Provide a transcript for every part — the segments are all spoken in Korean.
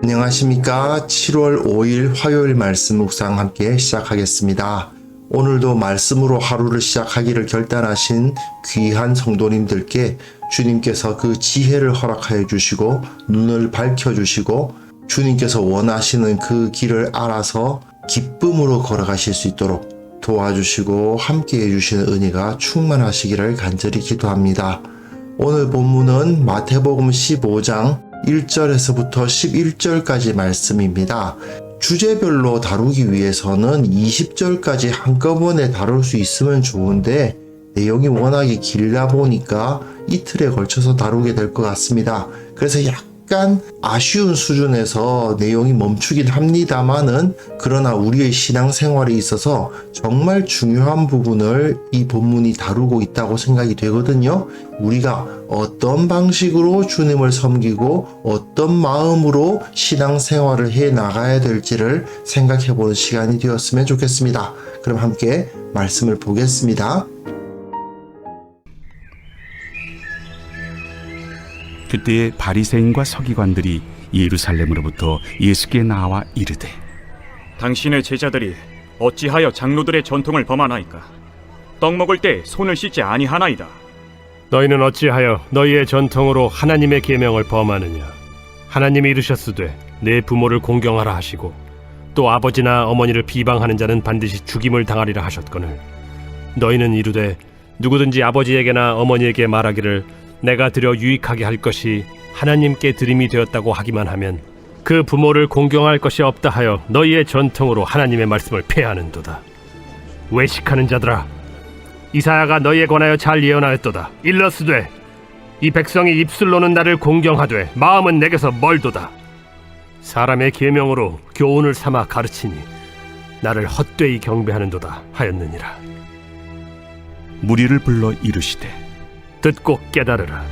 안녕하십니까. 7월 5일 화요일 말씀 묵상 함께 시작하겠습니다. 오늘도 말씀으로 하루를 시작하기를 결단하신 귀한 성도님들께 주님께서 그 지혜를 허락하여 주시고 눈을 밝혀주시고 주님께서 원하시는 그 길을 알아서 기쁨으로 걸어가실 수 있도록 도와주시고 함께해 주시는 은혜가 충만하시기를 간절히 기도합니다. 오늘 본문은 마태복음 15장 1절에서부터 11절까지 말씀입니다. 주제별로 다루기 위해서는 20절까지 한꺼번에 다룰 수 있으면 좋은데 내용이 워낙에 길다 보니까 이틀에 걸쳐서 다루게 될 것 같습니다. 그래서 약간 아쉬운 수준에서 내용이 멈추긴 합니다만은 그러나 우리의 신앙생활에 있어서 정말 중요한 부분을 이 본문이 다루고 있다고 생각이 되거든요. 우리가 어떤 방식으로 주님을 섬기고 어떤 마음으로 신앙생활을 해 나가야 될지를 생각해 보는 시간이 되었으면 좋겠습니다. 그럼 함께 말씀을 보겠습니다. 그때에 바리새인과 서기관들이 예루살렘으로부터 예수께 나와 이르되 당신의 제자들이 어찌하여 장로들의 전통을 범하나이까? 떡 먹을 때 손을 씻지 아니하나이다. 너희는 어찌하여 너희의 전통으로 하나님의 계명을 범하느냐? 하나님이 이르셨으되 내 부모를 공경하라 하시고 또 아버지나 어머니를 비방하는 자는 반드시 죽임을 당하리라 하셨거늘 너희는 이르되 누구든지 아버지에게나 어머니에게 말하기를 내가 드려 유익하게 할 것이 하나님께 드림이 되었다고 하기만 하면 그 부모를 공경할 것이 없다 하여 너희의 전통으로 하나님의 말씀을 폐하는도다. 외식하는 자들아, 이사야가 너희에 관하여 잘 예언하였도다. 일러스되 이 백성이 입술로는 나를 공경하되 마음은 내게서 멀도다. 사람의 계명으로 교훈을 삼아 가르치니 나를 헛되이 경배하는도다 하였느니라. 무리를 불러 이르시되 듣고 깨달으라.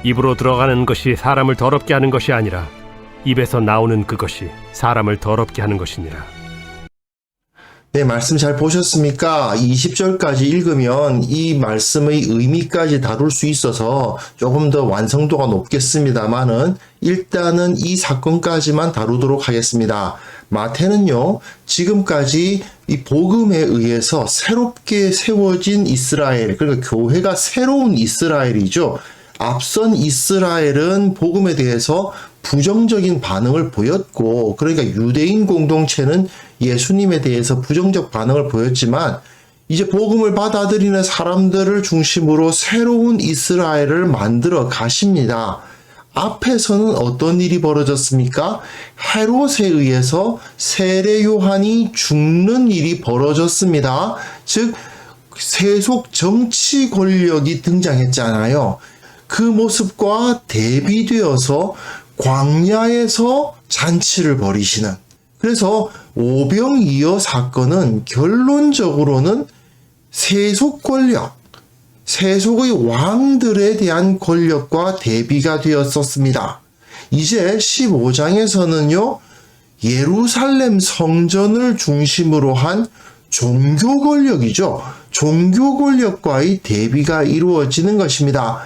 입으로 들어가는 것이 사람을 더럽게 하는 것이 아니라 입에서 나오는 그것이 사람을 더럽게 하는 것이니라. 네, 말씀 잘 보셨습니까? 20절까지 읽으면 이 말씀의 의미까지 다룰 수 있어서 조금 더 완성도가 높겠습니다만은 일단은 이 사건까지만 다루도록 하겠습니다. 마태는요, 지금까지 이 복음에 의해서 새롭게 세워진 이스라엘, 그러니까 교회가 새로운 이스라엘이죠. 앞선 이스라엘은 복음에 대해서 부정적인 반응을 보였고, 그러니까 유대인 공동체는 예수님에 대해서 부정적 반응을 보였지만, 이제 복음을 받아들이는 사람들을 중심으로 새로운 이스라엘을 만들어 가십니다. 앞에서는 어떤 일이 벌어졌습니까? 헤롯에 의해서 세례 요한이 죽는 일이 벌어졌습니다. 즉, 세속 정치 권력이 등장했잖아요. 그 모습과 대비되어서 광야에서 잔치를 벌이시는. 그래서 오병이어 사건은 결론적으로는 세속 권력, 세속의 왕들에 대한 권력과 대비가 되었었습니다. 이제 15장에서는요, 예루살렘 성전을 중심으로 한 종교 권력이죠. 종교 권력과의 대비가 이루어지는 것입니다.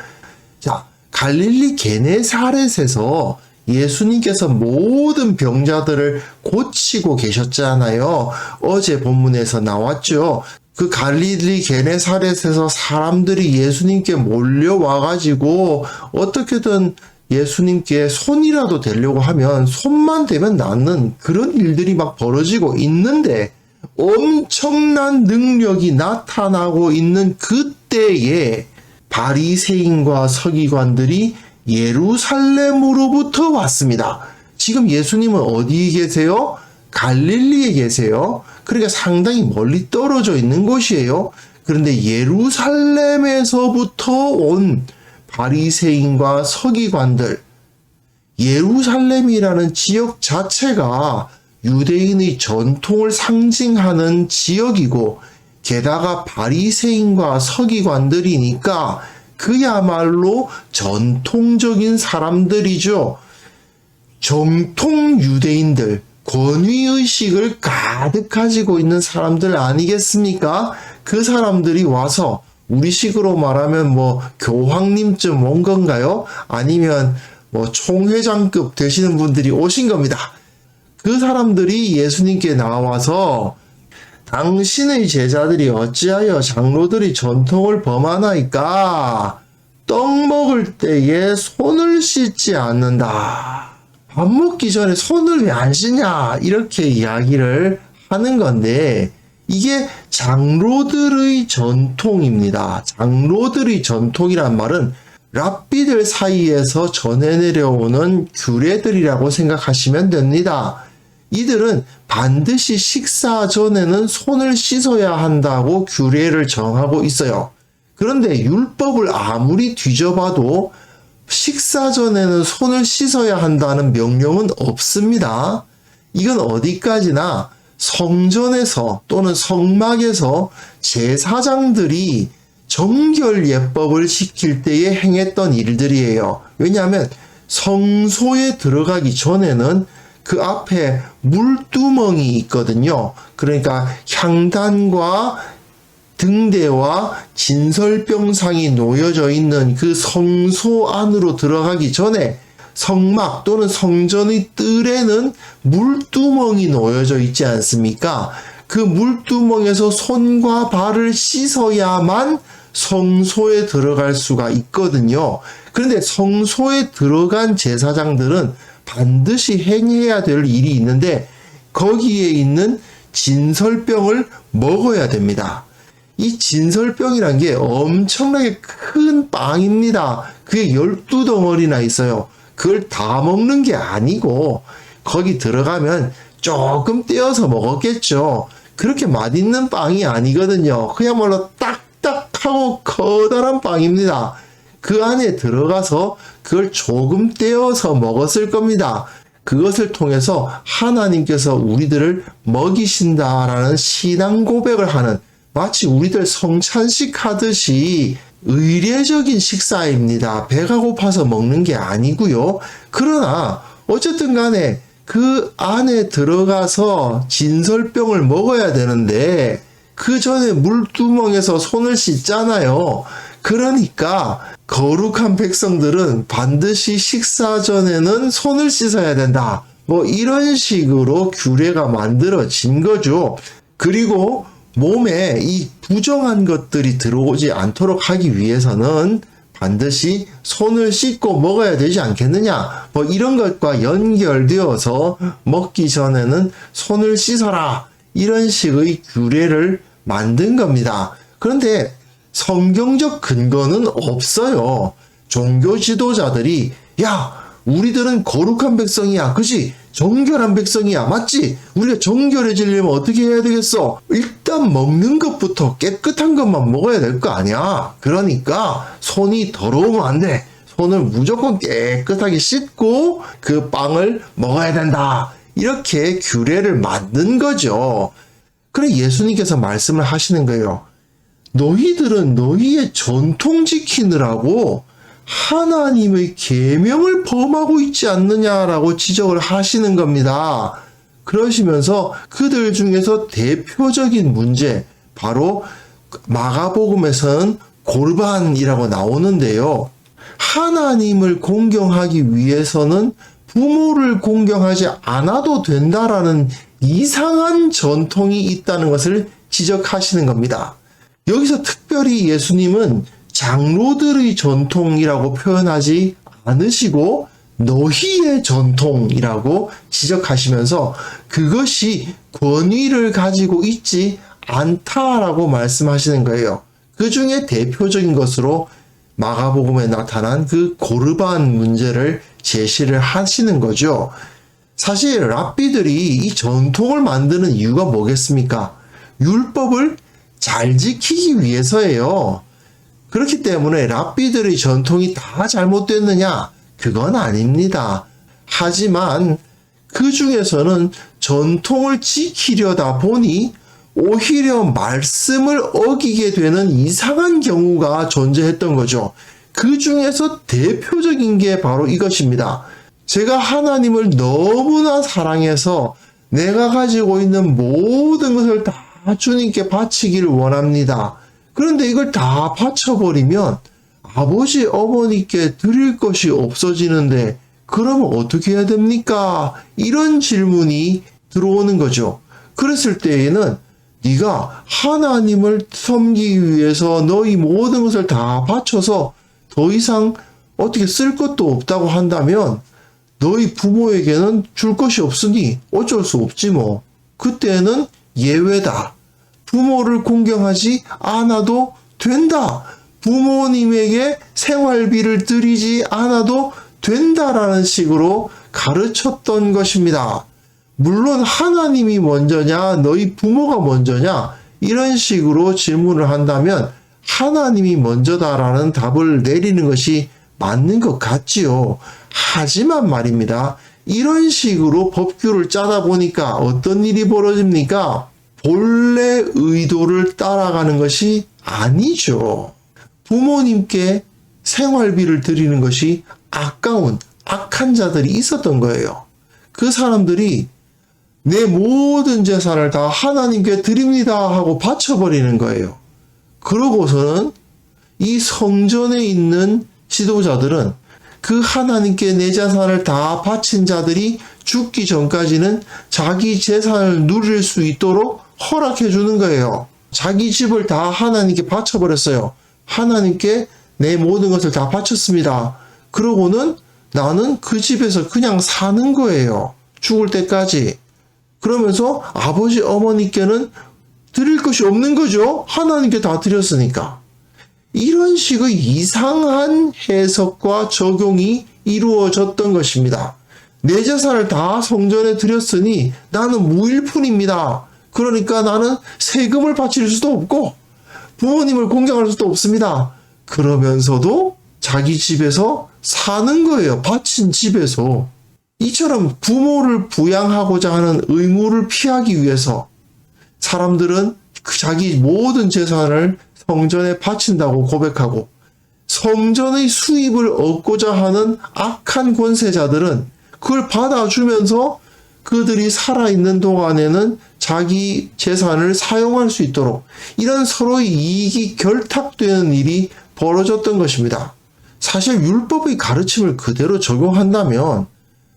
자, 갈릴리 게네사렛에서 예수님께서 모든 병자들을 고치고 계셨잖아요. 어제 본문에서 나왔죠. 그 갈릴리 게네사렛에서 사람들이 예수님께 몰려와가지고 어떻게든 예수님께 손이라도 대려고 하면 손만 대면 낫는 그런 일들이 막 벌어지고 있는데 엄청난 능력이 나타나고 있는 그때에 바리새인과 서기관들이 예루살렘으로부터 왔습니다. 지금 예수님은 어디 계세요? 갈릴리에 계세요. 그러니까 상당히 멀리 떨어져 있는 곳이에요. 그런데 예루살렘에서부터 온 바리새인과 서기관들, 예루살렘이라는 지역 자체가 유대인의 전통을 상징하는 지역이고 게다가 바리새인과 서기관들이니까 그야말로 전통적인 사람들이죠. 정통 유대인들, 권위의식을 가득 가지고 있는 사람들 아니겠습니까? 그 사람들이 와서 우리식으로 말하면 뭐 교황님쯤 온 건가요? 아니면 뭐 총회장급 되시는 분들이 오신 겁니다. 그 사람들이 예수님께 나와서 당신의 제자들이 어찌하여 장로들이 전통을 범하나이까? 떡 먹을 때에 손을 씻지 않는다. 밥 먹기 전에 손을 왜 안 씻냐? 이렇게 이야기를 하는 건데 이게 장로들의 전통입니다. 장로들의 전통이란 말은 랍비들 사이에서 전해 내려오는 규례들이라고 생각하시면 됩니다. 이들은 반드시 식사 전에는 손을 씻어야 한다고 규례를 정하고 있어요. 그런데 율법을 아무리 뒤져봐도 식사 전에는 손을 씻어야 한다는 명령은 없습니다. 이건 어디까지나 성전에서 또는 성막에서 제사장들이 정결 예법을 지킬 때에 행했던 일들이에요. 왜냐하면 성소에 들어가기 전에는 그 앞에 물두멍이 있거든요. 그러니까 향단과 등대와 진설병상이 놓여져 있는 그 성소 안으로 들어가기 전에 성막 또는 성전의 뜰에는 물두멍이 놓여져 있지 않습니까? 그 물두멍에서 손과 발을 씻어야만 성소에 들어갈 수가 있거든요. 그런데 성소에 들어간 제사장들은 반드시 행해야 될 일이 있는데 거기에 있는 진설병을 먹어야 됩니다. 이 진설병이란 게 엄청나게 큰 빵입니다. 그게 12덩어리나 있어요. 그걸 다 먹는 게 아니고 거기 들어가면 조금 떼어서 먹었겠죠. 그렇게 맛있는 빵이 아니거든요. 그야말로 딱딱하고 커다란 빵입니다. 그 안에 들어가서 그걸 조금 떼어서 먹었을 겁니다. 그것을 통해서 하나님께서 우리들을 먹이신다라는 신앙 고백을 하는 마치 우리들 성찬식 하듯이 의례적인 식사입니다. 배가 고파서 먹는 게 아니고요. 그러나 어쨌든 간에 그 안에 들어가서 진설병을 먹어야 되는데 그 전에 물두멍에서 손을 씻잖아요. 그러니까 거룩한 백성들은 반드시 식사 전에는 손을 씻어야 된다. 뭐 이런 식으로 규례가 만들어진 거죠. 그리고 몸에 이 부정한 것들이 들어오지 않도록 하기 위해서는 반드시 손을 씻고 먹어야 되지 않겠느냐. 뭐 이런 것과 연결되어서 먹기 전에는 손을 씻어라. 이런 식의 규례를 만든 겁니다. 그런데 성경적 근거는 없어요. 종교 지도자들이 야, 우리들은 거룩한 백성이야. 그치? 정결한 백성이야. 맞지? 우리가 정결해지려면 어떻게 해야 되겠어? 일단 먹는 것부터 깨끗한 것만 먹어야 될 거 아니야. 그러니까 손이 더러우면 안 돼. 손을 무조건 깨끗하게 씻고 그 빵을 먹어야 된다. 이렇게 규례를 만든 거죠. 그래 예수님께서 말씀을 하시는 거예요. 너희들은 너희의 전통 지키느라고 하나님의 계명을 범하고 있지 않느냐라고 지적을 하시는 겁니다. 그러시면서 그들 중에서 대표적인 문제, 바로 마가복음에서는 골반이라고 나오는데요. 하나님을 공경하기 위해서는 부모를 공경하지 않아도 된다라는 이상한 전통이 있다는 것을 지적하시는 겁니다. 여기서 특별히 예수님은 장로들의 전통이라고 표현하지 않으시고 너희의 전통이라고 지적하시면서 그것이 권위를 가지고 있지 않다라고 말씀하시는 거예요. 그 중에 대표적인 것으로 마가복음에 나타난 그 고르반 문제를 제시를 하시는 거죠. 사실 랍비들이 이 전통을 만드는 이유가 뭐겠습니까? 율법을 잘 지키기 위해서예요. 그렇기 때문에 랍비들의 전통이 다 잘못됐느냐? 그건 아닙니다. 하지만 그 중에서는 전통을 지키려다 보니 오히려 말씀을 어기게 되는 이상한 경우가 존재했던 거죠. 그 중에서 대표적인 게 바로 이것입니다. 제가 하나님을 너무나 사랑해서 내가 가지고 있는 모든 것을 다 주님께 바치기를 원합니다. 그런데 이걸 다 바쳐버리면 아버지, 어머니께 드릴 것이 없어지는데 그러면 어떻게 해야 됩니까? 이런 질문이 들어오는 거죠. 그랬을 때에는 네가 하나님을 섬기기 위해서 너희 모든 것을 다 바쳐서 더 이상 어떻게 쓸 것도 없다고 한다면 너희 부모에게는 줄 것이 없으니 어쩔 수 없지 뭐. 그때는 예외다. 부모를 공경하지 않아도 된다. 부모님에게 생활비를 드리지 않아도 된다라는 식으로 가르쳤던 것입니다. 물론 하나님이 먼저냐 너희 부모가 먼저냐 이런 식으로 질문을 한다면 하나님이 먼저다라는 답을 내리는 것이 맞는 것 같지요. 하지만 말입니다. 이런 식으로 법규를 짜다 보니까 어떤 일이 벌어집니까? 본래 의도를 따라가는 것이 아니죠. 부모님께 생활비를 드리는 것이 아까운 악한 자들이 있었던 거예요. 그 사람들이 내 모든 재산을 다 하나님께 드립니다 하고 바쳐버리는 거예요. 그러고서는 이 성전에 있는 지도자들은 그 하나님께 내 재산을 다 바친 자들이 죽기 전까지는 자기 재산을 누릴 수 있도록 허락해 주는 거예요. 자기 집을 다 하나님께 바쳐버렸어요. 하나님께 내 모든 것을 다 바쳤습니다. 그러고는 나는 그 집에서 그냥 사는 거예요. 죽을 때까지. 그러면서 아버지 어머니께는 드릴 것이 없는 거죠. 하나님께 다 드렸으니까. 이런 식의 이상한 해석과 적용이 이루어졌던 것입니다. 내 재산을 다 성전에 드렸으니 나는 무일푼입니다. 그러니까 나는 세금을 바칠 수도 없고 부모님을 공경할 수도 없습니다. 그러면서도 자기 집에서 사는 거예요. 바친 집에서. 이처럼 부모를 부양하고자 하는 의무를 피하기 위해서 사람들은 자기 모든 재산을 성전에 바친다고 고백하고 성전의 수입을 얻고자 하는 악한 권세자들은 그걸 받아주면서 그들이 살아있는 동안에는 자기 재산을 사용할 수 있도록 이런 서로의 이익이 결탁되는 일이 벌어졌던 것입니다. 사실 율법의 가르침을 그대로 적용한다면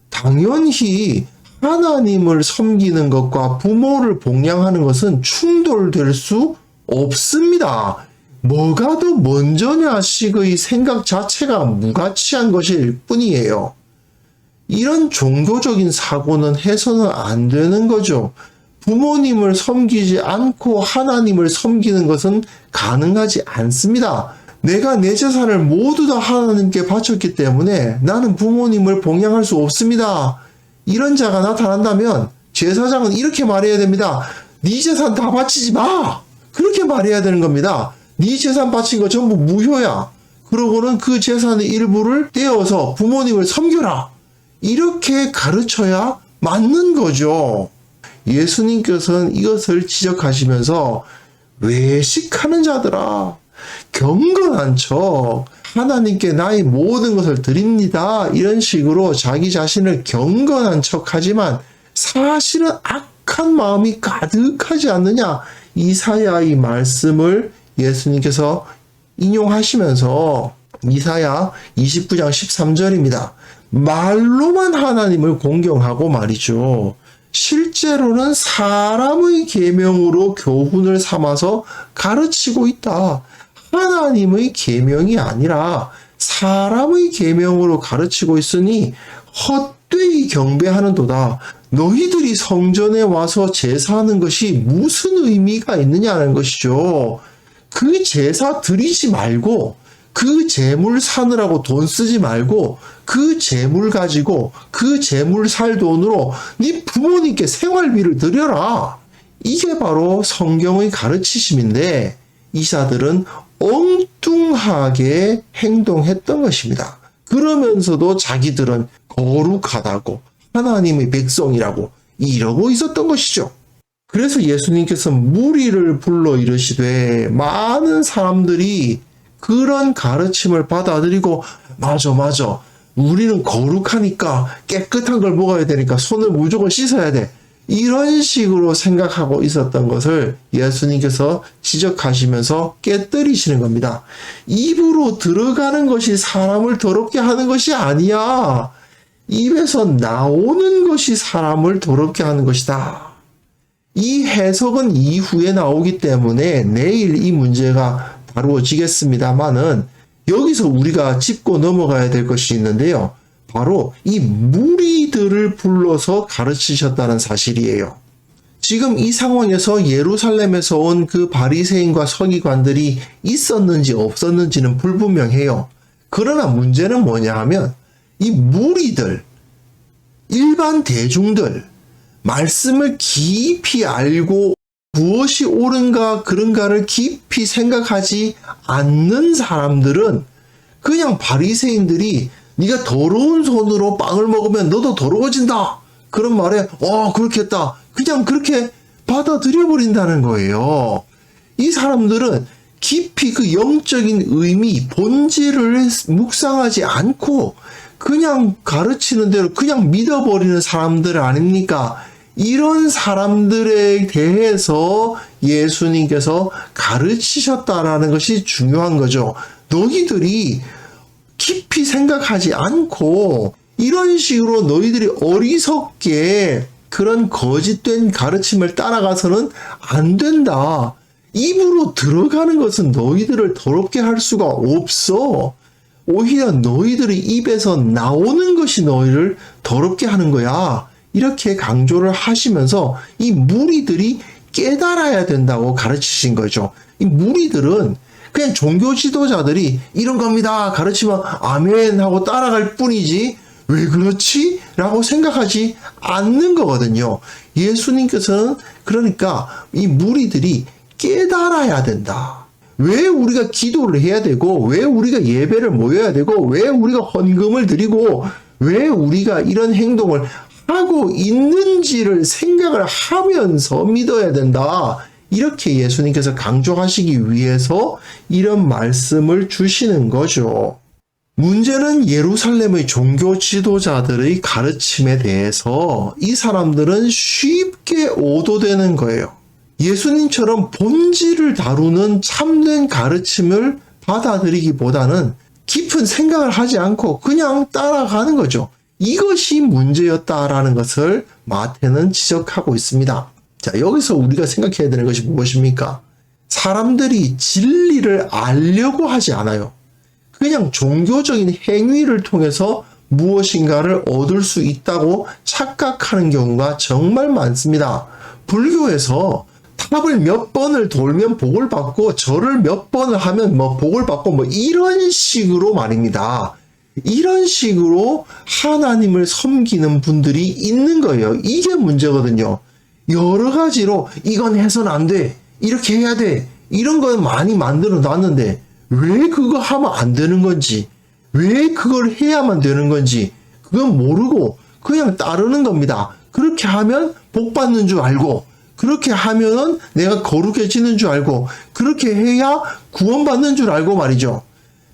당연히 하나님을 섬기는 것과 부모를 복양하는 것은 충돌될 수 없습니다. 뭐가 더 먼저냐 식의 생각 자체가 무가치한 것일 뿐이에요. 이런 종교적인 사고는 해서는 안 되는 거죠. 부모님을 섬기지 않고 하나님을 섬기는 것은 가능하지 않습니다. 내가 내 재산을 모두 다 하나님께 바쳤기 때문에 나는 부모님을 봉양할 수 없습니다. 이런 자가 나타난다면 제사장은 이렇게 말해야 됩니다. 네 재산 다 바치지 마. 그렇게 말해야 되는 겁니다. 네 재산 바친 거 전부 무효야. 그러고는 그 재산의 일부를 떼어서 부모님을 섬겨라. 이렇게 가르쳐야 맞는 거죠. 예수님께서는 이것을 지적하시면서 외식하는 자들아, 경건한 척 하나님께 나의 모든 것을 드립니다. 이런 식으로 자기 자신을 경건한 척 하지만 사실은 악한 마음이 가득하지 않느냐. 이사야의 말씀을 예수님께서 인용하시면서 이사야 29장 13절입니다. 말로만 하나님을 공경하고 말이죠. 실제로는 사람의 계명으로 교훈을 삼아서 가르치고 있다. 하나님의 계명이 아니라 사람의 계명으로 가르치고 있으니 헛되이 경배하는도다. 너희들이 성전에 와서 제사하는 것이 무슨 의미가 있느냐는 것이죠. 그 제사 드리지 말고 그 재물 사느라고 돈 쓰지 말고 그 재물 가지고 그 재물 살 돈으로 네 부모님께 생활비를 드려라. 이게 바로 성경의 가르치심인데 이 자들은 엉뚱하게 행동했던 것입니다. 그러면서도 자기들은 거룩하다고 하나님의 백성이라고 이러고 있었던 것이죠. 그래서 예수님께서 무리를 불러 이르시되 많은 사람들이 그런 가르침을 받아들이고 맞아 우리는 거룩하니까 깨끗한 걸 먹어야 되니까 손을 무조건 씻어야 돼. 이런 식으로 생각하고 있었던 것을 예수님께서 지적하시면서 깨뜨리시는 겁니다. 입으로 들어가는 것이 사람을 더럽게 하는 것이 아니야. 입에서 나오는 것이 사람을 더럽게 하는 것이다. 이 해석은 이후에 나오기 때문에 내일 이 문제가 다루어지겠습니다만은 여기서 우리가 짚고 넘어가야 될 것이 있는데요. 바로 이 무리들을 불러서 가르치셨다는 사실이에요. 지금 이 상황에서 예루살렘에서 온 그 바리새인과 서기관들이 있었는지 없었는지는 불분명해요. 그러나 문제는 뭐냐 하면 이 무리들, 일반 대중들, 말씀을 깊이 알고 무엇이 옳은가 그른가를 깊이 생각하지 않는 사람들은 그냥 바리새인들이 네가 더러운 손으로 빵을 먹으면 너도 더러워진다. 그런 말에 그렇겠다. 그냥 그렇게 받아들여 버린다는 거예요. 이 사람들은 깊이 그 영적인 의미, 본질을 묵상하지 않고 그냥 가르치는 대로 그냥 믿어버리는 사람들 아닙니까? 이런 사람들에 대해서 예수님께서 가르치셨다라는 것이 중요한 거죠. 너희들이 깊이 생각하지 않고 이런 식으로 너희들이 어리석게 그런 거짓된 가르침을 따라가서는 안 된다. 입으로 들어가는 것은 너희들을 더럽게 할 수가 없어. 오히려 너희들의 입에서 나오는 것이 너희를 더럽게 하는 거야. 이렇게 강조를 하시면서 이 무리들이 깨달아야 된다고 가르치신 거죠. 이 무리들은 그냥 종교 지도자들이 이런 겁니다. 가르치면 아멘 하고 따라갈 뿐이지 왜 그렇지? 라고 생각하지 않는 거거든요. 예수님께서는 그러니까 이 무리들이 깨달아야 된다. 왜 우리가 기도를 해야 되고 왜 우리가 예배를 모여야 되고 왜 우리가 헌금을 드리고 왜 우리가 이런 행동을 하고 있는지를 생각을 하면서 믿어야 된다. 이렇게 예수님께서 강조하시기 위해서 이런 말씀을 주시는 거죠. 문제는 예루살렘의 종교 지도자들의 가르침에 대해서 이 사람들은 쉽게 오도되는 거예요. 예수님처럼 본질을 다루는 참된 가르침을 받아들이기보다는 깊은 생각을 하지 않고 그냥 따라가는 거죠. 이것이 문제였다라는 것을 마태는 지적하고 있습니다. 자, 여기서 우리가 생각해야 되는 것이 무엇입니까? 사람들이 진리를 알려고 하지 않아요. 그냥 종교적인 행위를 통해서 무엇인가를 얻을 수 있다고 착각하는 경우가 정말 많습니다. 불교에서 탑을 몇 번을 돌면 복을 받고 절을 몇 번을 하면 복을 받고 이런 식으로 말입니다. 이런 식으로 하나님을 섬기는 분들이 있는 거예요. 이게 문제거든요. 여러 가지로 이건 해서는 안 돼. 이렇게 해야 돼. 이런 거 많이 만들어 놨는데 왜 그거 하면 안 되는 건지, 왜 그걸 해야만 되는 건지 그건 모르고 그냥 따르는 겁니다. 그렇게 하면 복 받는 줄 알고 그렇게 하면은 내가 거룩해지는 줄 알고 그렇게 해야 구원받는 줄 알고 말이죠.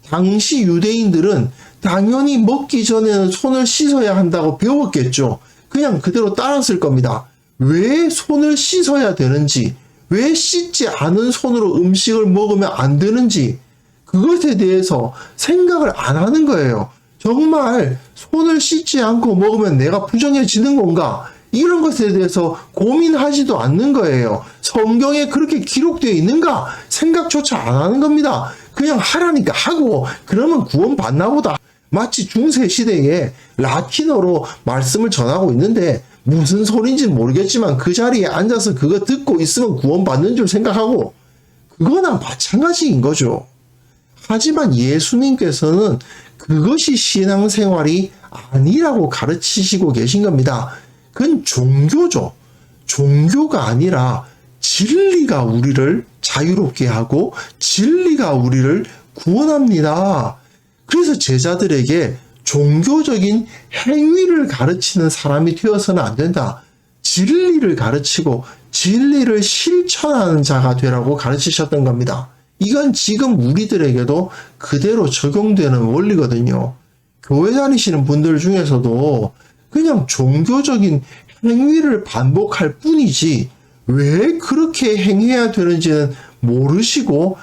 당시 유대인들은 당연히 먹기 전에는 손을 씻어야 한다고 배웠겠죠. 그냥 그대로 따랐을 겁니다. 왜 손을 씻어야 되는지, 왜 씻지 않은 손으로 음식을 먹으면 안 되는지 그것에 대해서 생각을 안 하는 거예요. 정말 손을 씻지 않고 먹으면 내가 부정해지는 건가? 이런 것에 대해서 고민하지도 않는 거예요. 성경에 그렇게 기록되어 있는가? 생각조차 안 하는 겁니다. 그냥 하라니까 하고 그러면 구원받나 보다. 마치 중세시대에 라틴어로 말씀을 전하고 있는데 무슨 소리인지는 모르겠지만 그 자리에 앉아서 그거 듣고 있으면 구원받는 줄 생각하고 그거나 마찬가지인 거죠. 하지만 예수님께서는 그것이 신앙생활이 아니라고 가르치시고 계신 겁니다. 그건 종교죠. 종교가 아니라 진리가 우리를 자유롭게 하고 진리가 우리를 구원합니다. 그래서 제자들에게 종교적인 행위를 가르치는 사람이 되어서는 안 된다. 진리를 가르치고 진리를 실천하는 자가 되라고 가르치셨던 겁니다. 이건 지금 우리들에게도 그대로 적용되는 원리거든요. 교회 다니시는 분들 중에서도 그냥 종교적인 행위를 반복할 뿐이지 왜 그렇게 행해야 되는지는 모르시고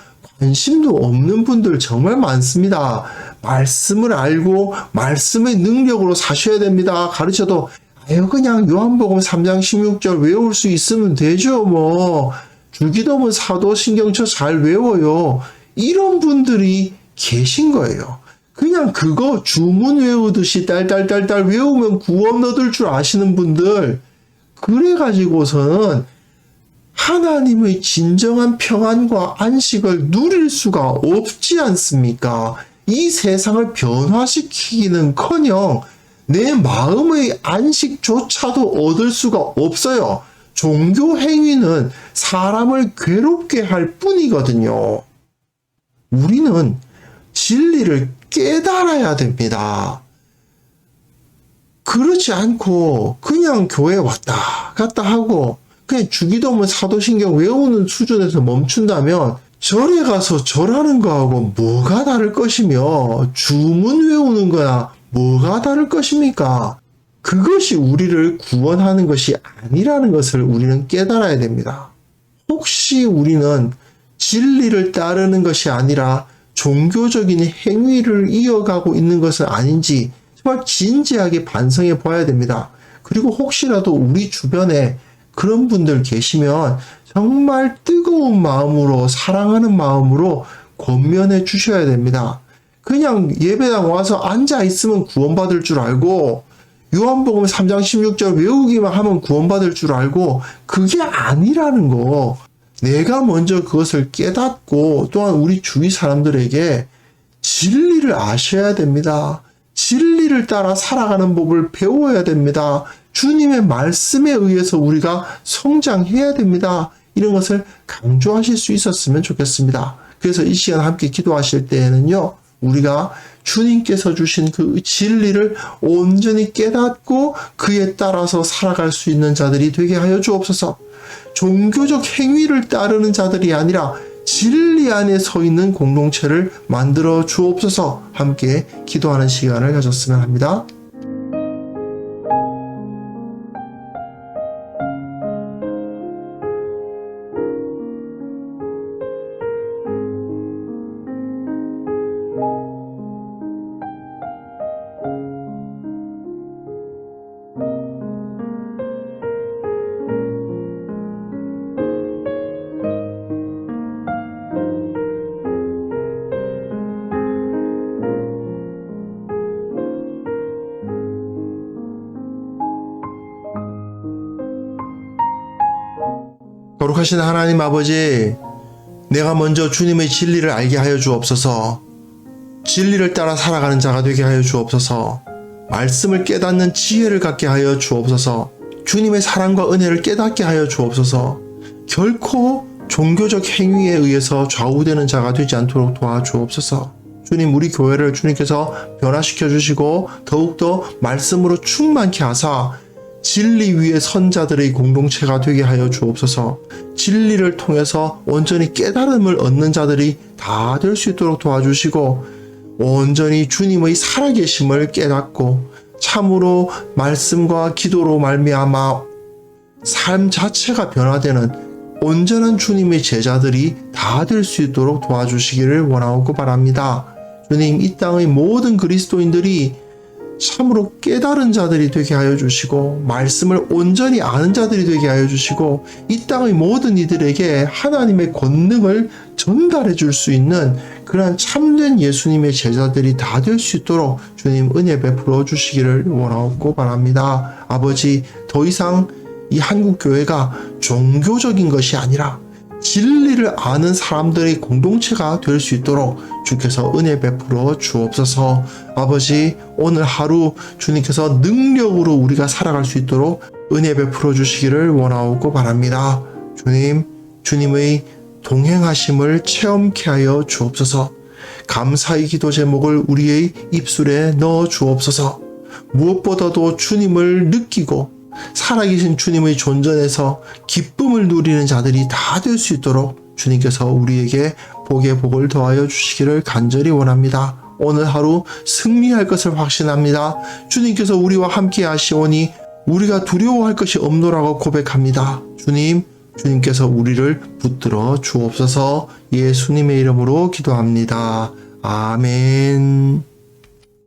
관심도 없는 분들 정말 많습니다. 말씀을 알고 말씀의 능력으로 사셔야 됩니다. 가르쳐도 아유 그냥 요한복음 3장 16절 외울 수 있으면 되죠. 뭐 주기도문 사도신경처 잘 외워요. 이런 분들이 계신 거예요. 그냥 그거 주문 외우듯이 딸딸딸딸 외우면 구원 얻을 줄 아시는 분들, 그래가지고서는 하나님의 진정한 평안과 안식을 누릴 수가 없지 않습니까? 이 세상을 변화시키기는커녕 내 마음의 안식조차도 얻을 수가 없어요. 종교 행위는 사람을 괴롭게 할 뿐이거든요. 우리는 진리를 깨달아야 됩니다. 그렇지 않고 그냥 교회 왔다 갔다 하고 그냥 주기도문 사도신경 외우는 수준에서 멈춘다면 절에 가서 절하는 거하고 뭐가 다를 것이며 주문 외우는 거나 뭐가 다를 것입니까? 그것이 우리를 구원하는 것이 아니라는 것을 우리는 깨달아야 됩니다. 혹시 우리는 진리를 따르는 것이 아니라 종교적인 행위를 이어가고 있는 것은 아닌지 정말 진지하게 반성해 봐야 됩니다. 그리고 혹시라도 우리 주변에 그런 분들 계시면 정말 뜨거운 마음으로 사랑하는 마음으로 권면해 주셔야 됩니다. 그냥 예배당 와서 앉아 있으면 구원받을 줄 알고 요한복음 3장 16절 외우기만 하면 구원받을 줄 알고 그게 아니라는 거. 내가 먼저 그것을 깨닫고 또한 우리 주위 사람들에게 진리를 아셔야 됩니다. 진리를 따라 살아가는 법을 배워야 됩니다. 주님의 말씀에 의해서 우리가 성장해야 됩니다. 이런 것을 강조하실 수 있었으면 좋겠습니다. 그래서 이 시간 함께 기도하실 때에는요, 우리가 주님께서 주신 그 진리를 온전히 깨닫고 그에 따라서 살아갈 수 있는 자들이 되게 하여 주옵소서. 종교적 행위를 따르는 자들이 아니라 진리 안에 서 있는 공동체를 만들어 주옵소서. 함께 기도하는 시간을 가졌으면 합니다. 거룩하신 하나님 아버지, 내가 먼저 주님의 진리를 알게 하여 주옵소서. 진리를 따라 살아가는 자가 되게 하여 주옵소서. 말씀을 깨닫는 지혜를 갖게 하여 주옵소서. 주님의 사랑과 은혜를 깨닫게 하여 주옵소서. 결코 종교적 행위에 의해서 좌우되는 자가 되지 않도록 도와주옵소서. 주님, 우리 교회를 주님께서 변화시켜 주시고 더욱더 말씀으로 충만케 하사 진리 위에 선 자들의 공동체가 되게 하여 주옵소서. 진리를 통해서 온전히 깨달음을 얻는 자들이 다 될 수 있도록 도와주시고 온전히 주님의 살아계심을 깨닫고 참으로 말씀과 기도로 말미암아 삶 자체가 변화되는 온전한 주님의 제자들이 다 될 수 있도록 도와주시기를 원하고 바랍니다. 주님, 이 땅의 모든 그리스도인들이 참으로 깨달은 자들이 되게 하여 주시고 말씀을 온전히 아는 자들이 되게 하여 주시고 이 땅의 모든 이들에게 하나님의 권능을 전달해 줄 수 있는 그러한 참된 예수님의 제자들이 다 될 수 있도록 주님 은혜 베풀어 주시기를 원하고 바랍니다. 아버지, 더 이상 이 한국교회가 종교적인 것이 아니라 진리를 아는 사람들의 공동체가 될 수 있도록 주께서 은혜 베풀어 주옵소서. 아버지, 오늘 하루 주님께서 능력으로 우리가 살아갈 수 있도록 은혜 베풀어 주시기를 원하고 바랍니다. 주님, 주님의 동행하심을 체험케 하여 주옵소서. 감사의 기도 제목을 우리의 입술에 넣어 주옵소서. 무엇보다도 주님을 느끼고 살아계신 주님의 존전에서 기쁨을 누리는 자들이 다 될 수 있도록 주님께서 우리에게 복의 복을 더하여 주시기를 간절히 원합니다. 오늘 하루 승리할 것을 확신합니다. 주님께서 우리와 함께 하시오니 우리가 두려워할 것이 없노라고 고백합니다. 주님, 주님께서 우리를 붙들어 주옵소서. 예수님의 이름으로 기도합니다. 아멘.